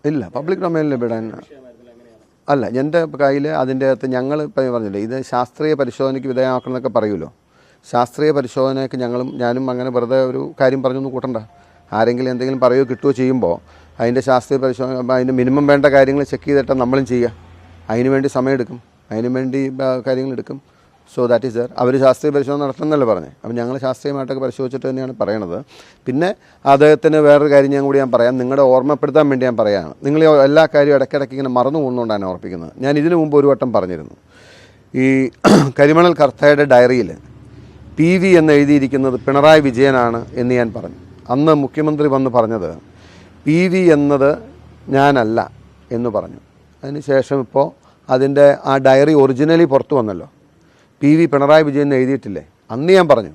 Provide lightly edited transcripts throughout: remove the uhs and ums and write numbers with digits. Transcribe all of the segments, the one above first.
ഇല്ല, പബ്ലിക് ഡൊമൈനിൽ വിടാൻ അല്ല. എൻ്റെ കയ്യിൽ അതിൻ്റെ അകത്ത് ഞങ്ങൾ ഇപ്പം പറഞ്ഞില്ലേ, ഇത് ശാസ്ത്രീയ പരിശോധനയ്ക്ക് വിധേയമാക്കണം എന്നൊക്കെ പറയുമല്ലോ. ശാസ്ത്രീയ പരിശോധനയ്ക്ക് ഞാനും അങ്ങനെ വെറുതെ ഒരു കാര്യം പറഞ്ഞൊന്നും കൂട്ടണ്ട. ആരെങ്കിലും എന്തെങ്കിലും പറയുകയോ കിട്ടുകയോ ചെയ്യുമ്പോൾ അതിൻ്റെ ശാസ്ത്രീയ പരിശോധന, അതിന് മിനിമം വേണ്ട കാര്യങ്ങൾ ചെക്ക് ചെയ്തിട്ട് നമ്മളും ചെയ്യുക. അതിന് വേണ്ടി സമയമെടുക്കും, അതിന് വേണ്ടി കാര്യങ്ങളെടുക്കും. So that is there. അവർ ശാസ്ത്രീയ പരിശോധന നടത്തുന്നല്ലേ പറഞ്ഞത്. അപ്പം ഞങ്ങൾ ശാസ്ത്രീയമായിട്ടൊക്കെ പരിശോധിച്ചിട്ട് തന്നെയാണ് പറയണത്. പിന്നെ അദ്ദേഹത്തിന് വേറൊരു കാര്യം ഞാൻ പറയാം, നിങ്ങളുടെ ഓർമ്മപ്പെടുത്താൻ വേണ്ടി ഞാൻ പറയുകയാണ്. നിങ്ങൾ എല്ലാ കാര്യവും ഇടയ്ക്കിടയ്ക്ക് ഇങ്ങനെ മറന്നു പോകുന്നതുകൊണ്ടാണ് ഓർപ്പിക്കുന്നത്. ഞാൻ ഇതിനു മുമ്പ് ഒരു വട്ടം പറഞ്ഞിരുന്നു, ഈ കരിമണൽ കർത്തയുടെ ഡയറിയിൽ PV എന്ന് എഴുതിയിരിക്കുന്നത് പിണറായി വിജയനാണ് എന്ന് ഞാൻ പറഞ്ഞു. അന്ന് മുഖ്യമന്ത്രി വന്ന് പറഞ്ഞത് PV എന്നത് ഞാനല്ല എന്ന് പറഞ്ഞു. അതിനുശേഷം ഇപ്പോൾ അതിൻ്റെ ആ ഡയറി ഒറിജിനലി പുറത്തു വന്നല്ലോ. PV പിണറായി വിജയൻ എഴുതിയിട്ടില്ലേ? അന്ന് ഞാൻ പറഞ്ഞു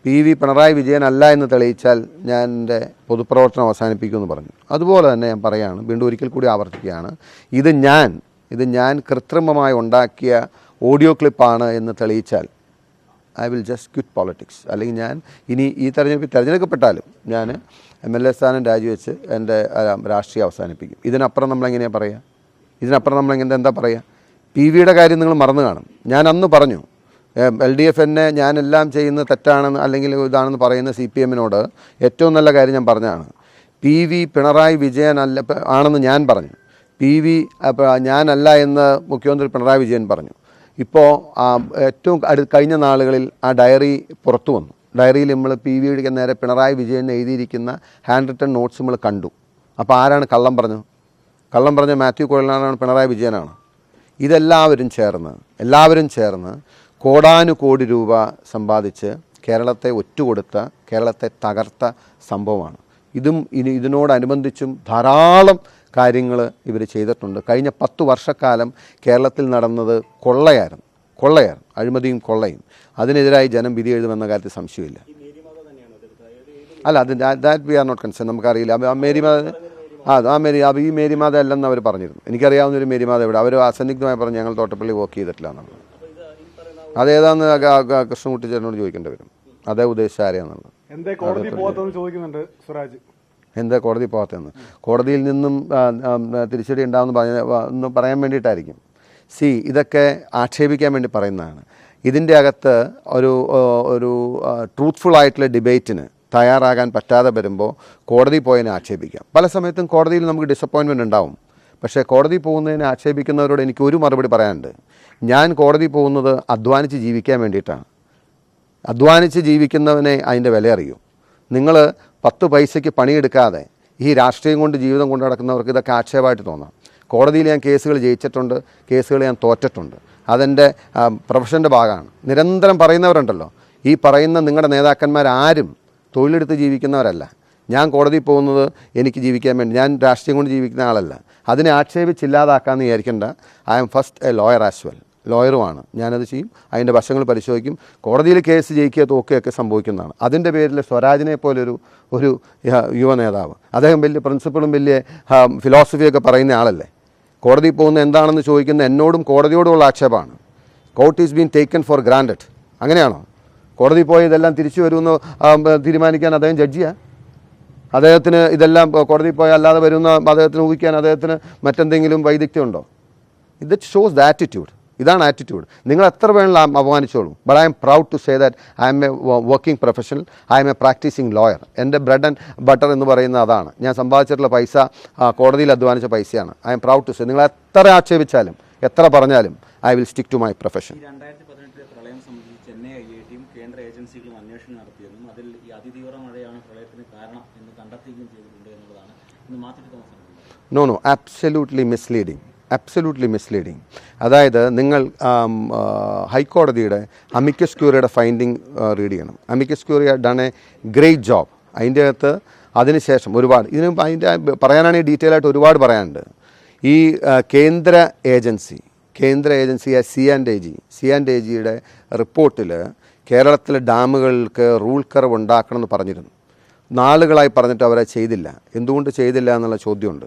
PV പിണറായി വിജയൻ അല്ല എന്ന് തെളിയിച്ചാൽ ഞാൻ എൻ്റെ പൊതുപ്രവർത്തനം അവസാനിപ്പിക്കുമെന്ന് പറഞ്ഞു. അതുപോലെ തന്നെ ഞാൻ പറയുകയാണ്, വീണ്ടും ഒരിക്കൽ കൂടി ആവർത്തിക്കുകയാണ്, ഇത് ഞാൻ കൃത്രിമമായി ഉണ്ടാക്കിയ ഓഡിയോ ക്ലിപ്പാണ് എന്ന് തെളിയിച്ചാൽ I will just quit politics. അല്ലെങ്കിൽ ഞാൻ ഇനി ഈ തിരഞ്ഞെടുക്കപ്പെട്ടാലും ഞാൻ MLA സ്ഥാനം രാജിവെച്ച് എൻ്റെ രാഷ്ട്രീയം അവസാനിപ്പിക്കും. ഇതിനപ്പുറം നമ്മളെങ്ങനെയാണ് പറയുക? എന്താ പറയുക? PVയുടെ കാര്യം നിങ്ങൾ മറന്നു കാണും. ഞാൻ അന്ന് പറഞ്ഞു, LDF എന്നെ ഞാനെല്ലാം ചെയ്യുന്നത് തെറ്റാണെന്ന് അല്ലെങ്കിൽ ഇതാണെന്ന് പറയുന്ന CPMനോട് ഏറ്റവും നല്ല കാര്യം ഞാൻ പറഞ്ഞതാണ്. PV പിണറായി വിജയൻ ആണെന്ന് ഞാൻ പറഞ്ഞു. PV ഞാനല്ല എന്ന് മുഖ്യമന്ത്രി പിണറായി വിജയൻ പറഞ്ഞു. ഇപ്പോൾ ഏറ്റവും കഴിഞ്ഞ നാളുകളിൽ ആ ഡയറി പുറത്തു വന്നു. ഡയറിയിൽ നമ്മൾ PVയുടെ നേരെ പിണറായി വിജയൻ എഴുതിയിരിക്കുന്ന ഹാൻഡ് റിട്ടൺ നോട്ട്സ് നമ്മൾ കണ്ടു. അപ്പോൾ ആരാണ് കള്ളം പറഞ്ഞ മാത്യു കുഴൽനാടാണ്, പിണറായി വിജയനാണ്. ഇതെല്ലാവരും ചേർന്ന് കോടാനുകോടി രൂപ സമ്പാദിച്ച് കേരളത്തെ ഒറ്റുകൊടുത്ത, കേരളത്തെ തകർത്ത സംഭവമാണ്. ഇതിനോടനുബന്ധിച്ചും ധാരാളം കാര്യങ്ങൾ ഇവർ ചെയ്തിട്ടുണ്ട്. കഴിഞ്ഞ 10 വർഷക്കാലം കേരളത്തിൽ നടന്നത് കൊള്ളയായിരുന്നു, അഴിമതിയും കൊള്ളയും. അതിനെതിരായി ജനം വിധി എഴുതുമെന്ന കാര്യത്തിൽ സംശയമില്ല. അല്ല, that we are not concern. നമുക്കറിയില്ല ഈ മേരിമാത അല്ലെന്ന് അവർ പറഞ്ഞിരുന്നു. എനിക്കറിയാവുന്നൊരു മേരിമാത ഇവിടെ അവർ അസന്നിഗ്ധമായി പറഞ്ഞു ഞങ്ങൾ തോട്ടപ്പള്ളി വർക്ക് ചെയ്തിട്ടില്ല എന്നുള്ളത്. അതേതാന്ന് കൃഷ്ണൻകുട്ടി ചേട്ടനോട് ചോദിക്കേണ്ടി വരും. അതേ ഉദ്ദേശിച്ച ആരെയാണെന്നുള്ളത്. എന്താ കോടതി പോകാത്തതെന്ന് കോടതിയിൽ നിന്നും തിരിച്ചടി ഉണ്ടാവുമെന്ന് പറയാൻ വേണ്ടിയിട്ടായിരിക്കും. ഇതൊക്കെ ആക്ഷേപിക്കാൻ വേണ്ടി പറയുന്നതാണ്. ഇതിൻ്റെ അകത്ത് ഒരു ട്രൂത്ത്ഫുൾ ആയിട്ടുള്ള ഡിബേറ്റിന് തയ്യാറാകാൻ പറ്റാതെ വരുമ്പോൾ കോടതി പോയതിനെ ആക്ഷേപിക്കാം. പല സമയത്തും കോടതിയിൽ നമുക്ക് ഡിസപ്പോയിൻമെൻറ്റ് ഉണ്ടാവും. പക്ഷേ കോടതി പോകുന്നതിനെ ആക്ഷേപിക്കുന്നവരോട് എനിക്ക് ഒരു മറുപടി പറയാനുണ്ട്. ഞാൻ കോടതി പോകുന്നത് അധ്വാനിച്ച് ജീവിക്കാൻ വേണ്ടിയിട്ടാണ്. അധ്വാനിച്ച് ജീവിക്കുന്നവനെ അതിൻ്റെ വില അറിയൂ. നിങ്ങൾ 10 പൈസയ്ക്ക് പണിയെടുക്കാതെ ഈ രാഷ്ട്രീയം കൊണ്ട് ജീവിതം കൊണ്ട് നടക്കുന്നവർക്ക് ഇതൊക്കെ ആക്ഷേപമായിട്ട് തോന്നാം. കോടതിയിൽ ഞാൻ കേസുകൾ ജയിച്ചിട്ടുണ്ട്, കേസുകൾ ഞാൻ തോറ്റിട്ടുണ്ട്. അതെൻ്റെ പ്രൊഫഷൻ്റെ ഭാഗമാണ്. നിരന്തരം പറയുന്നവരുണ്ടല്ലോ, ഈ പറയുന്ന നിങ്ങളുടെ നേതാക്കന്മാരാരും തൊഴിലെടുത്ത് ജീവിക്കുന്നവരല്ല. ഞാൻ കോടതി പോകുന്നത് എനിക്ക് ജീവിക്കാൻ വേണ്ടി, ഞാൻ രാഷ്ട്രീയം കൊണ്ട് ജീവിക്കുന്ന ആളല്ല. അതിനെ ആക്ഷേപിച്ചില്ലാതാക്കാമെന്ന് വിചാരിക്കേണ്ട. I am first a lawyer as well, ലോയറുമാണ്. ഞാനത് ചെയ്യും, അതിൻ്റെ വശങ്ങൾ പരിശോധിക്കും. കോടതിയിൽ കേസ് ജയിക്കുക തോക്കുകയൊക്കെ സംഭവിക്കുന്നതാണ്. അതിൻ്റെ പേരിൽ സ്വരാജിനെ പോലൊരു യുവ നേതാവ്, അദ്ദേഹം വലിയ പ്രിൻസിപ്പളും വലിയ ഫിലോസഫിയൊക്കെ പറയുന്ന ആളല്ലേ. കോടതി പോകുന്ന എന്താണെന്ന് ചോദിക്കുന്ന എന്നോടും കോടതിയോടുമുള്ള ആക്ഷേപമാണ്. Court is been taken for granted. അങ്ങനെയാണോ? കോടതി പോയി ഇതെല്ലാം തിരിച്ചു വരുമെന്ന് തീരുമാനിക്കാൻ അദ്ദേഹം ജഡ്ജിയാണ്. അദ്ദേഹത്തിന് ഇതെല്ലാം കോടതി പോയാൽ അല്ലാതെ വരുന്ന അദ്ദേഹത്തിന് ഊഹിക്കാൻ അദ്ദേഹത്തിന് മറ്റെന്തെങ്കിലും വൈദഗ്ധ്യമുണ്ടോ? ഇത് ഷോസ് ദ ആറ്റിറ്റ്യൂഡ്. ഇതാണ് ആറ്റിറ്റ്യൂഡ്. നിങ്ങൾ എത്ര വേണമെങ്കിലും അപമാനിച്ചോളൂ. But I am proud to say that I am a working professional, I am a practising lawyer. എൻ്റെ ബ്രെഡ് ആൻഡ് ബട്ടർ എന്ന് പറയുന്നത് അതാണ്. ഞാൻ സമ്പാദിച്ചിട്ടുള്ള പൈസ കോടതിയിൽ അധ്വാനിച്ച പൈസയാണ്. I am proud to say. നിങ്ങൾ എത്ര ആക്ഷേപിച്ചാലും എത്ര പറഞ്ഞാലും I will stick to my profession. Chennai IITയും കേന്ദ്ര ഏജൻസികളും അന്വേഷണം നടത്തിയതും അതിൽ ഈ അതിതീവ്ര മഴയാണ് പ്രളയത്തിന് കാരണം എന്ന് കണ്ടെത്തുകയും ചെയ്തിട്ടുണ്ട് എന്നുള്ളതാണ് ഇന്ന് Mathew Thomas. No absolutely misleading. അതായത് നിങ്ങൾ ഹൈക്കോടതിയുടെ അമിക്കസ് ക്യൂറിയുടെ ഫൈൻഡിങ് റീഡ് ചെയ്യണം. Amicus curiae done a great job. അതിൻ്റെ അകത്ത് അതിനുശേഷം ഒരുപാട് ഇതിന് അതിൻ്റെ പറയാനാണെങ്കിൽ ഡീറ്റെയിൽ ആയിട്ട് ഒരുപാട് പറയാനുണ്ട്. ഈ കേന്ദ്ര ഏജൻസിയായ C&AGയുടെ റിപ്പോർട്ടിൽ കേരളത്തിലെ ഡാമുകൾക്ക് റൂൾ കർവ് ഉണ്ടാക്കണമെന്ന് പറഞ്ഞിരുന്നു. നാളുകളായി പറഞ്ഞിട്ട് അവരെ ചെയ്തില്ല. എന്തുകൊണ്ട് ചെയ്തില്ല എന്നുള്ള ചോദ്യമുണ്ട്.